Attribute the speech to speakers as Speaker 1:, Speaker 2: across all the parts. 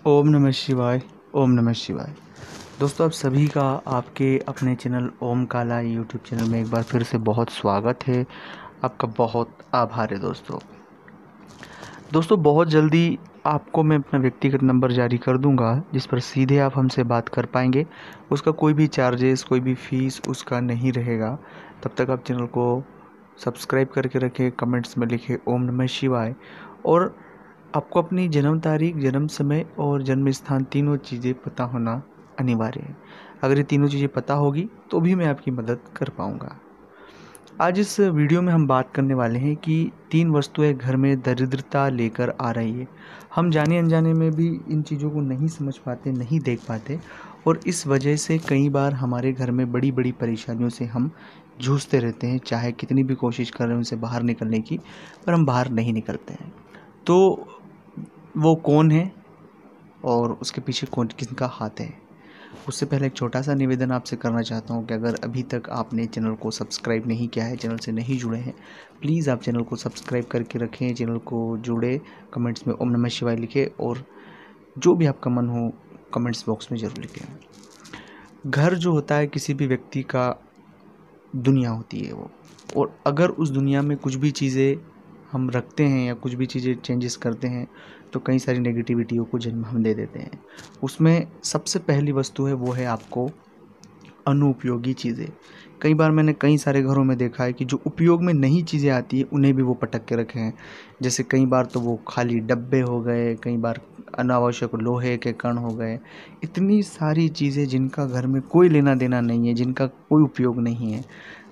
Speaker 1: ओम नमः शिवाय। ओम नमः शिवाय। दोस्तों, आप सभी का आपके अपने चैनल ओम काला यूट्यूब चैनल में एक बार फिर से बहुत स्वागत है। आपका बहुत आभार है दोस्तों, बहुत जल्दी आपको मैं अपना व्यक्तिगत नंबर जारी कर दूंगा, जिस पर सीधे आप हमसे बात कर पाएंगे। उसका कोई भी चार्जेस, कोई भी फीस उसका नहीं रहेगा। तब तक आप चैनल को सब्सक्राइब करके रखें, कमेंट्स में लिखें ओम नमः शिवाय। और आपको अपनी जन्म तारीख, जन्म समय और जन्म स्थान तीनों चीज़ें पता होना अनिवार्य है। अगर ये तीनों चीज़ें पता होगी तो भी मैं आपकी मदद कर पाऊँगा। आज इस वीडियो में हम बात करने वाले हैं कि 3 वस्तुएं घर में दरिद्रता लेकर आ रही है। हम जाने अनजाने में भी इन चीज़ों को नहीं समझ पाते, नहीं देख पाते, और इस वजह से कई बार हमारे घर में बड़ी बड़ी परेशानियों से हम जूझते रहते हैं। चाहे कितनी भी कोशिश कर रहे हैं उनसे बाहर निकलने की, पर हम बाहर नहीं निकलते हैं। तो वो कौन है और उसके पीछे कौन किसका हाथ है? उससे पहले एक छोटा सा निवेदन आपसे करना चाहता हूँ कि अगर अभी तक आपने चैनल को सब्सक्राइब नहीं किया है, चैनल से नहीं जुड़े हैं, प्लीज़ आप चैनल को सब्सक्राइब करके रखें, चैनल को जुड़े, कमेंट्स में ओम नमः शिवाय लिखें और जो भी आपका मन हो कमेंट्स बॉक्स में ज़रूर लिखें। घर जो होता है किसी भी व्यक्ति का दुनिया होती है वो, और अगर उस दुनिया में कुछ भी चीज़ें हम रखते हैं या कुछ भी चीज़ें चेंजेस करते हैं तो कई सारी नेगेटिविटियों को जन्म हम दे देते हैं। उसमें सबसे पहली वस्तु है वो है आपको अनुपयोगी चीज़ें। कई बार मैंने कई सारे घरों में देखा है कि जो उपयोग में नहीं चीज़ें आती है उन्हें भी वो पटक के रखे हैं। जैसे कई बार तो वो खाली डब्बे हो गए, कई बार अनावश्यक लोहे के कण हो गए। इतनी सारी चीज़ें जिनका घर में कोई लेना देना नहीं है, जिनका कोई उपयोग नहीं है।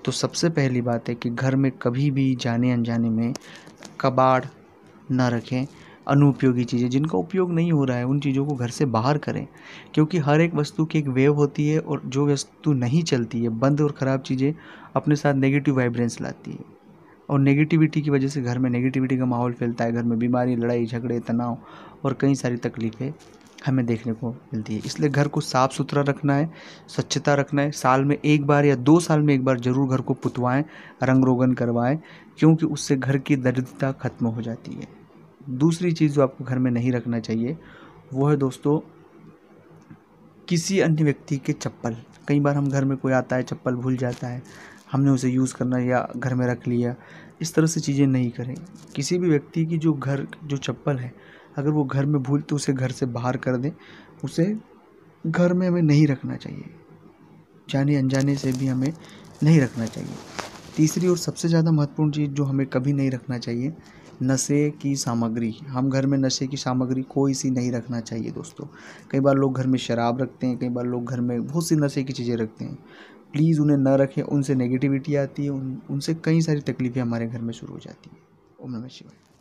Speaker 1: तो सबसे पहली बात है कि घर में कभी भी जाने अनजाने में कबाड़ ना रखें। अनुपयोगी चीज़ें जिनका उपयोग नहीं हो रहा है उन चीज़ों को घर से बाहर करें, क्योंकि हर एक वस्तु की एक वेव होती है और जो वस्तु नहीं चलती है, बंद और ख़राब चीज़ें अपने साथ नेगेटिव वाइब्रेंस लाती है, और नेगेटिविटी की वजह से घर में नेगेटिविटी का माहौल फैलता है। घर में बीमारी, लड़ाई झगड़े, तनाव और कई सारी तकलीफ़ें हमें देखने को मिलती है। इसलिए घर को साफ़ सुथरा रखना है, स्वच्छता रखना है। साल में एक बार या 2 साल में एक बार ज़रूर घर को पुतवाएं, रंग रोगन करवाएं, क्योंकि उससे घर की दरिद्रता खत्म हो जाती है। दूसरी चीज़ जो आपको घर में नहीं रखना चाहिए वो है दोस्तों किसी अन्य व्यक्ति के चप्पल। कई बार हम घर में कोई आता है, चप्पल भूल जाता है, हमने उसे यूज़ करना या घर में रख लिया। इस तरह से चीज़ें नहीं करें। किसी भी व्यक्ति की जो चप्पल है, अगर वो घर में भूल तो उसे घर से बाहर कर दें। उसे घर में हमें नहीं रखना चाहिए, जाने अनजाने से भी हमें नहीं रखना चाहिए। तीसरी और सबसे ज़्यादा महत्वपूर्ण चीज़ जो हमें कभी नहीं रखना चाहिए, नशे की सामग्री। हम घर में नशे की सामग्री कोई सी नहीं रखना चाहिए दोस्तों। कई बार लोग घर में शराब रखते हैं, कई बार लोग घर में बहुत सी नशे की चीज़ें रखते हैं। प्लीज़ उन्हें न रखें, उनसे नेगेटिविटी आती है, उनसे कई सारी तकलीफ़ें हमारे घर में शुरू हो जाती हैं। ओम नमः शिवाय।